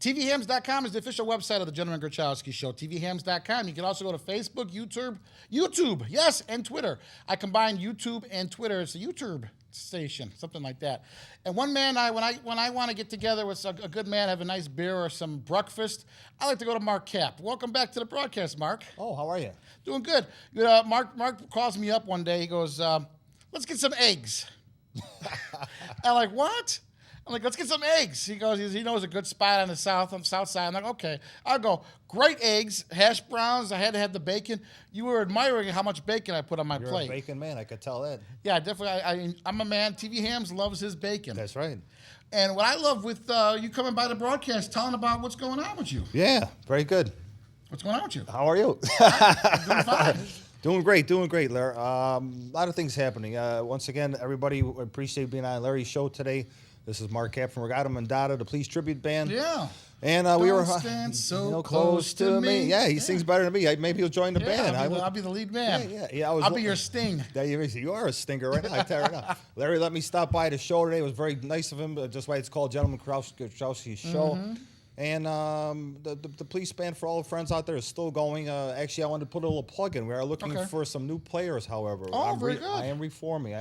TVHams.com is the official website of the Gentleman Grachowski Show. TVHams.com. You can also go to Facebook, YouTube, yes, and Twitter. I combine YouTube and Twitter. It's a YouTube station, something like that. And one man, when I want to get together with a good man, have a nice beer or some breakfast, I like to go to Mark Kap. Welcome back to the broadcast, Mark. Oh, how are you? Doing good. Mark calls me up one day. He goes, let's get some eggs. I'm like, what? I'm like, let's get some eggs. He goes, he knows a good spot on the south side. I'm like, okay. I'll go, great eggs, hash browns. I had to have the bacon. You were admiring how much bacon I put on my plate. You're a bacon man, I could tell that. Yeah, definitely. I'm a man. TV Hams loves his bacon. That's right. And what I love with you coming by the broadcast, telling about what's going on with you. Yeah, very good. What's going on with you? How are you? I'm doing fine. Doing great, Larry. A lot of things happening. Once again, everybody appreciate being on Larry's show today. This is Mark Kap from Regatta Mandata, the police tribute band. Yeah. And we were stand so close to me. Yeah, he sings better than me. Maybe he'll join the band. I'll be the lead man. Yeah. I'll be your Sting. You are a stinger right now. I tell you right now. Larry let me stop by the show today. It was very nice of him. Just why it's called Gentleman Grachowski Show. Mm-hmm. And the police band, for all the friends out there, is still going. Actually, I wanted to put a little plug in. We are looking for some new players, however. Very good. I am reforming.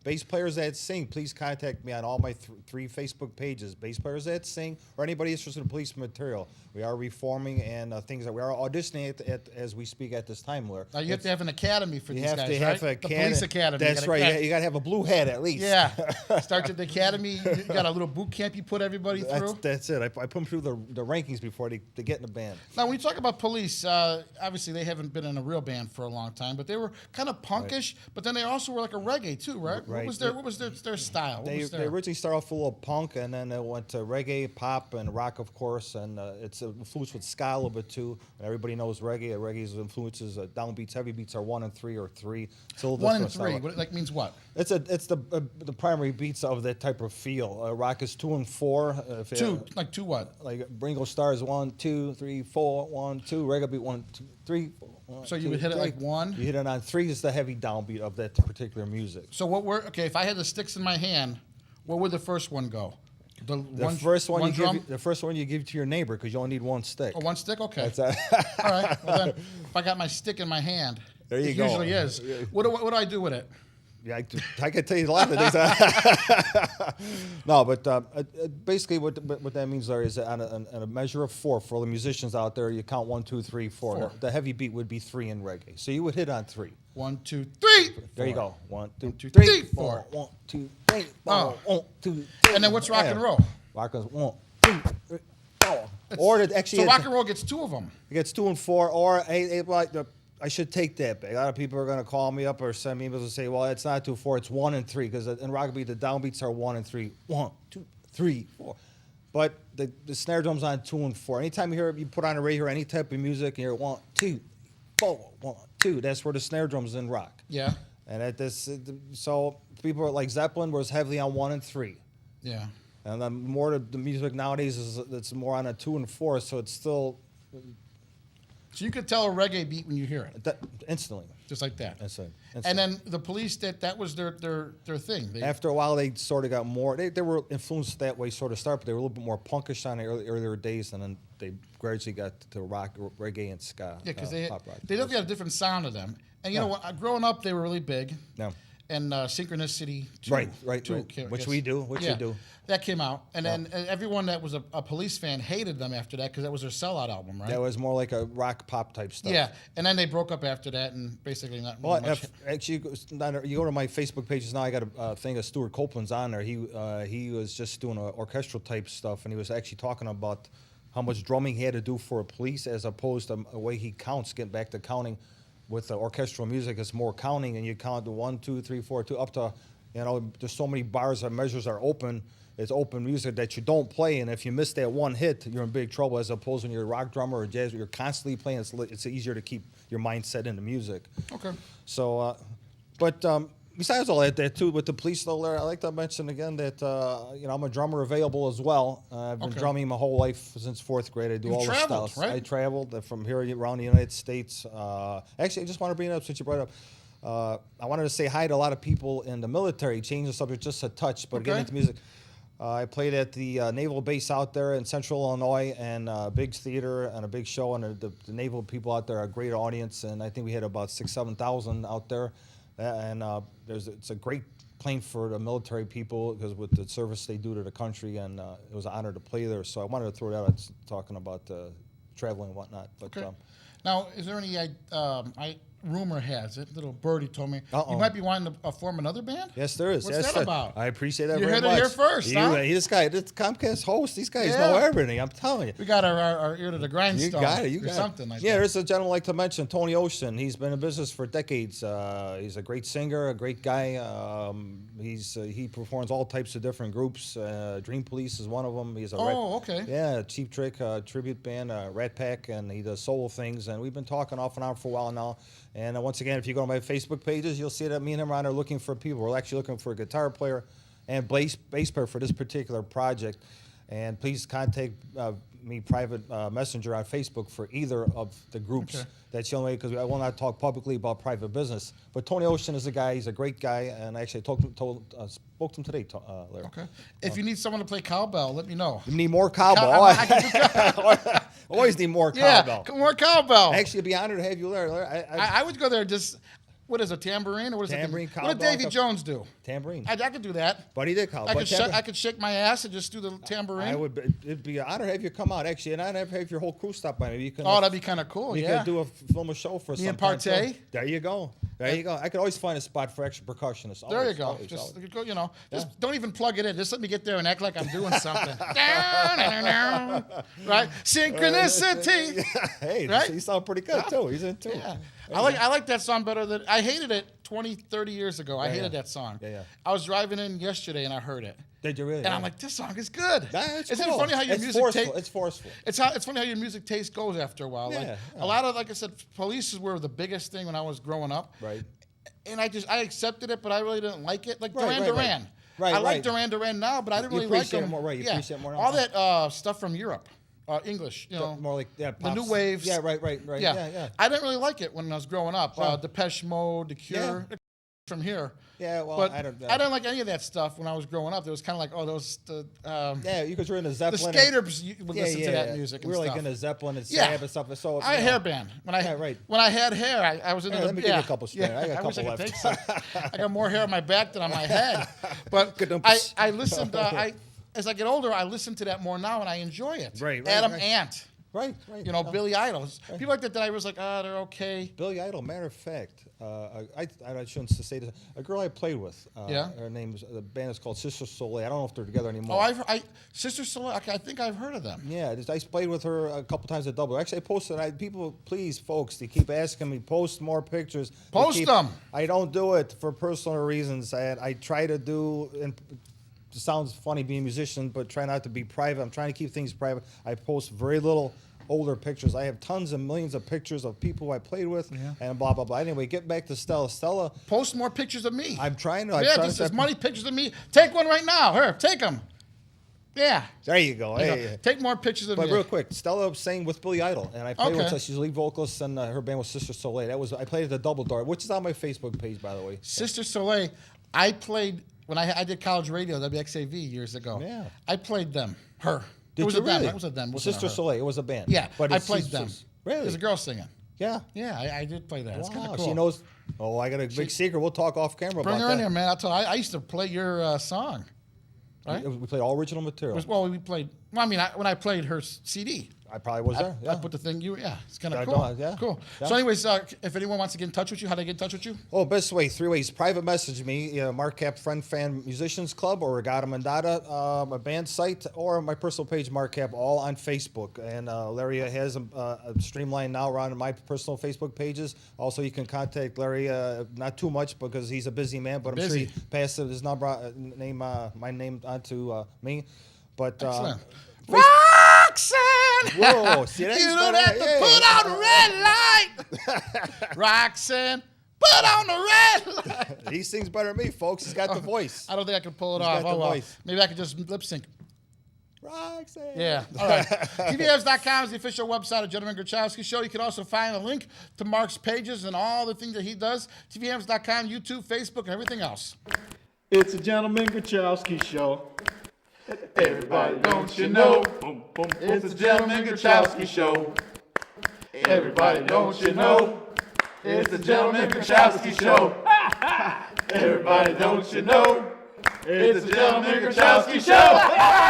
Bass players that sing, please contact me on all my three Facebook pages. Bass players that sing, or anybody interested in police material. We are reforming and things that we are auditioning at as we speak at this time, Larry. Now, you have to have an academy for these guys, right? You have to have the police academy. That's right. You got to have a blue hat at least. Yeah. Start at the academy. You got a little boot camp you put everybody through. That's it. I put them through the rankings before they get in the band. Now, when you talk about police, obviously they haven't been in a real band for a long time, but they were kind of punkish. Right. But then they also were like a reggae too, right? Right. What was their style? They originally started off a little punk, and then they went to reggae, pop, and rock, of course. And it's influenced with ska a little bit too. And everybody knows reggae. Reggae's influences, downbeats, heavy beats are 1 and 3 or 3. It's a little 1 and 3. What means what? It's the primary beats of that type of feel. Rock is 2 and 4. Like two what? Like Ringo Starr is 1, 2, 3, 4, 1, 2. Reggae beat 1, 2, 3, 4. 1, so you would hit it like 1? You hit it on 3. Is the heavy downbeat of that particular music. So if I had the sticks in my hand, where would the first one go? The first one you give to your neighbor because you only need 1 stick. Oh, 1 stick? Okay. That's all right. Well, then, if I got my stick in my hand, there you go. Usually is. What do I do with it? Yeah, I can tell you a lot of things. No, but basically what that means there is on a measure of 4 for all the musicians out there. You count 1, 2, 3, 4. The heavy beat would be 3 in reggae, so you would hit on 3. 1, 2, 3. There you go. 1, 2, 3, 4. 1, 2, 3. 1, 2, 3. And then what's rock and roll? Rock and roll. 1, 2, 3, 4. Or actually, so rock and roll gets 2 of them. It gets 2 and 4. Or I should take that back. A lot of people are going to call me up or send me emails and say, well, it's not 2 4, it's 1 and 3. Because in rockabilly, the downbeats are 1 and 3. 1, 2, 3, 4. But the snare drum's on 2 and 4. Anytime you put on a radio or any type of music, and you're 1, 2, 4, 1, 2. That's where the snare drum's in rock. Yeah. And so people like Zeppelin was heavily on 1 and 3. Yeah. And then more the music nowadays it's more on a 2 and 4. So it's still. So you could tell a reggae beat when you hear it. Instantly. Just like that. Instantly. And then the police, that was their thing. After a while, they sort of got more. They were influenced that way, sort of start, but they were a little bit more punkish on the earlier days, and then they gradually got to rock, reggae, and ska. Yeah, because they definitely had a different sound to them. And you know what? Growing up, they were really big. Yeah. And Synchronicity 2. Right. Which we do. You do. That came out. And then everyone that was a police fan hated them after that because that was their sellout album, right? That was more like a rock pop type stuff. Yeah. And then they broke up after that and basically not well, much. Actually, you go to my Facebook pages now, I got a thing of Stuart Copeland's on there. He was just doing orchestral type stuff, and he was actually talking about how much drumming he had to do for a police as opposed to a way he counts, getting back to counting. With the orchestral music, it's more counting, and you count the 1, 2, 3, 4, 2 up to, there's so many bars and measures are open. It's open music that you don't play, and if you miss that one hit, you're in big trouble. As opposed when you're a rock drummer or jazz, you're constantly playing. It's easier to keep your mindset into music. Okay. So, besides all that too, with the police though, Larry, I like to mention again that I'm a drummer available as well. I've been drumming my whole life since 4th grade. I do all the styles. Right? I traveled from here around the United States. Actually, I just want to bring it up since you brought it up. I wanted to say hi to a lot of people in the military. Change the subject just a touch, but getting into music. I played at the Naval Base out there in Central Illinois, and big theater and a big show, and the Naval people out there are a great audience, and I think we had about 6,000-7,000 out there, and it's a great plane for the military people because with the service they do to the country, and it was an honor to play there. So I wanted to throw that out, talking about traveling and whatnot. But Okay. Now, is there any? Rumor has it, little birdie told me, Uh-oh. you might be wanting to form another band? Yes, there is. What's yes, that sir. about? I appreciate that You very heard much. it here first, huh? This Comcast host, these guys Yeah. know everything, I'm telling you. We got our ear to the grindstone. You got it. You or got something it. like Yeah, that. there's a gentleman I like to mention, Tony Ocean. He's been in business for decades. He's a great singer, a great guy. He performs all types of different groups. Dream Police is one of them. He's a Okay. Yeah, Cheap Trick tribute band, Rat Pack, and he does solo things. And we've been talking off and on for a while now. And once again, if you go to my Facebook pages, you'll see that me and him are on there looking for people. We're actually looking for a guitar player and bass player for this particular project. And please contact me private messenger on Facebook for either of the groups. Okay. That's the only way, because I will not talk publicly about private business. But Tony Ocean is a guy. He's a great guy, and I actually spoke to him today, Larry. Okay. If you need someone to play cowbell, let me know. You need more cowbell. I can do Always need more Yeah, cowbell. more cowbell. Actually, I'd be honored to have you, Larry. I would go there just. What is a tambourine or what is Tambourine, it? What did cowbell, Davy Jones do? Tambourine. I could do that. But he did cowbell. I could shake my ass and just do the tambourine. It'd be an honor to have you come out, actually, and I'd have your whole crew stop by. Maybe you can. Oh, that'd be kind of cool. You Yeah. could do film a show for Me and some time, Partey. too. There you go. There you go. I could always find a spot for extra percussionists. There Always, you go. always, Just always. go, just don't even plug it in. Just let me get there and act like I'm doing something. Right? Synchronicity. Hey, Right? you sound pretty good too. He's in too. Yeah. I like that song better than I hated it 20, 30 years ago. I hated yeah. that song. Yeah, yeah. I was driving in yesterday and I heard it. Did you really? And I'm like, this song is good. It's Isn't cool. it funny how your It's music forceful. taste? It's forceful. It's funny how your music taste goes after a while. Like Yeah, a lot of, like I said, Police were the biggest thing when I was growing up. Right. And I accepted it, but I really didn't like it. Like Right, Duran right, Duran. right. I like Right. Duran Duran now, but I didn't You really like appreciate them. it more, right, you appreciate it more now. All that stuff from Europe, English, More like the pops. new waves. Yeah, right. Yeah. I didn't really like it when I was growing up. Wow. Depeche Mode, The Cure, from here. Yeah, well, But I don't. I didn't like any of that stuff when I was growing up. It was kind of like, those Yeah, because you're in a the Zeppelin. skaters would listen to that music. We were and like stuff. in a Zeppelin and Yeah. Stab and stuff. So I had a hair band when I had hair. I was in Hey, the let me give you a couple spare. I got a I wish couple I could left. take some. I got more hair on my back than on my head. But Ka-dumps. I listened. As I get older, I listen to that more now, and I enjoy it. Right, Adam right. Ant. Right. Billy Idol. People like that I was like, they're okay. Billy Idol. Matter of fact, I shouldn't say this. A girl I played with. Yeah. Her name's the band is called Sister Soleil. I don't know if they're together anymore. Sister Soleil. I think I've heard of them. Yeah, I played with her a couple times at Double. Actually, I posted. People, please, folks, they keep asking me post more pictures. Post them. I don't do it for personal reasons. I try to do. And it sounds funny being a musician, but try not to be private. I'm trying to keep things private. I post very little older pictures. I have tons and millions of pictures of people I played with, and blah blah blah. Anyway, get back to Stella. Stella, post more pictures of me. I'm trying to. Just as many pictures of me. Take one right now. Here, take them. Yeah. There you go. Hey. Take more pictures of me. But real quick, Stella sang with Billy Idol, and I played with her. She's a lead vocalist, and her band was Sister Soleil. I played at the Double Door, which is on my Facebook page, by the way. Sister Soleil, I played when I did college radio, WXAV years ago. Yeah. I played them. Her. Did it was you a them. really? It was a them. Sister Soleil. It was a band. Yeah, but I played them. Really? There's a girl singing. Yeah. Yeah, I did play that. It's kind Wow, of cool. she knows. Oh, I got a big secret. We'll talk off camera Bring about her that. in here, man. I'll tell you. I used to play your song. Right? We played all original material. We played. Well, I mean, when I played her CD. I probably was there. I put the thing. It's kind of I cool. don't- yeah. Cool. Yeah. So, anyways, if anyone wants to get in touch with you, how do they get in touch with you? Oh, best way, 3 ways. Private message me, Mark Kap Friend Fan Musicians Club or Regatta Mandata, my band site, or my personal page, Mark Kap, all on Facebook. And Larry has a streamline now around my personal Facebook pages. Also, you can contact Larry, not too much because he's a busy man, but I'm sure he passed his number, my name on to me. But Excellent. Roxanne! Whoa, see that? You don't have to put out a red light. Roxanne, put on the red light. He sings better than me, folks. He's got the voice. I don't think I can pull it He's off. got the Well. voice. Maybe I could just lip sync. Roxanne. Yeah. All right. TVHams.com is the official website of Gentleman Grachowski Show. You can also find a link to Mark's pages and all the things that he does. TVHams.com, YouTube, Facebook, and everything else. It's a Gentleman Grachowski Show. Everybody, don't you know? It's the Gentleman Grachowski Show. Everybody, don't you know? It's the Gentleman Grachowski Show. Everybody, don't you know? It's the Gentleman Grachowski Show.